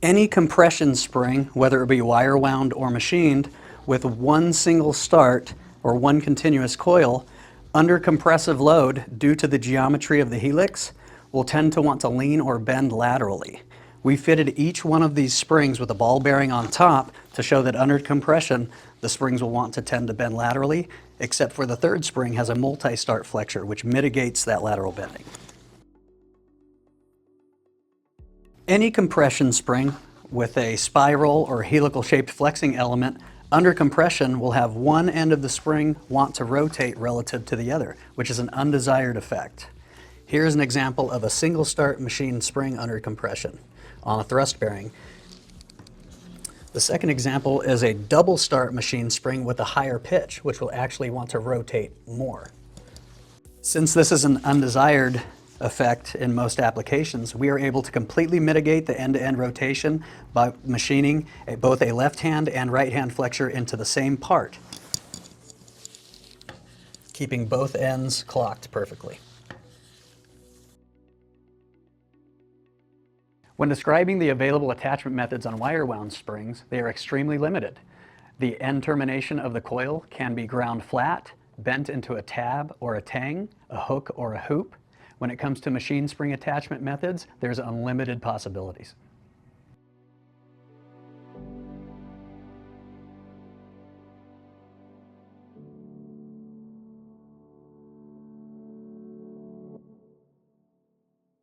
Any compression spring, whether it be wire wound or machined, with one single start or one continuous coil, under compressive load due to the geometry of the helix, will tend to want to lean or bend laterally. We fitted each one of these springs with a ball bearing on top to show that under compression, the springs will want to tend to bend laterally, except for the third spring has a multi-start flexure, which mitigates that lateral bending. Any compression spring with a spiral or helical shaped flexing element under compression will have one end of the spring want to rotate relative to the other, which is an undesired effect. Here's an example of a single start machine spring under compression on a thrust bearing. The second example is a double start machine spring with a higher pitch, which will actually want to rotate more. Since this is an undesired effect in most applications, we are able to completely mitigate the end-to-end rotation by machining both a left-hand and right-hand flexure into the same part, keeping both ends clocked perfectly. When describing the available attachment methods on wire wound springs, they are extremely limited. The end termination of the coil can be ground flat, bent into a tab or a tang, a hook or a hoop. When it comes to machine spring attachment methods, there's unlimited possibilities.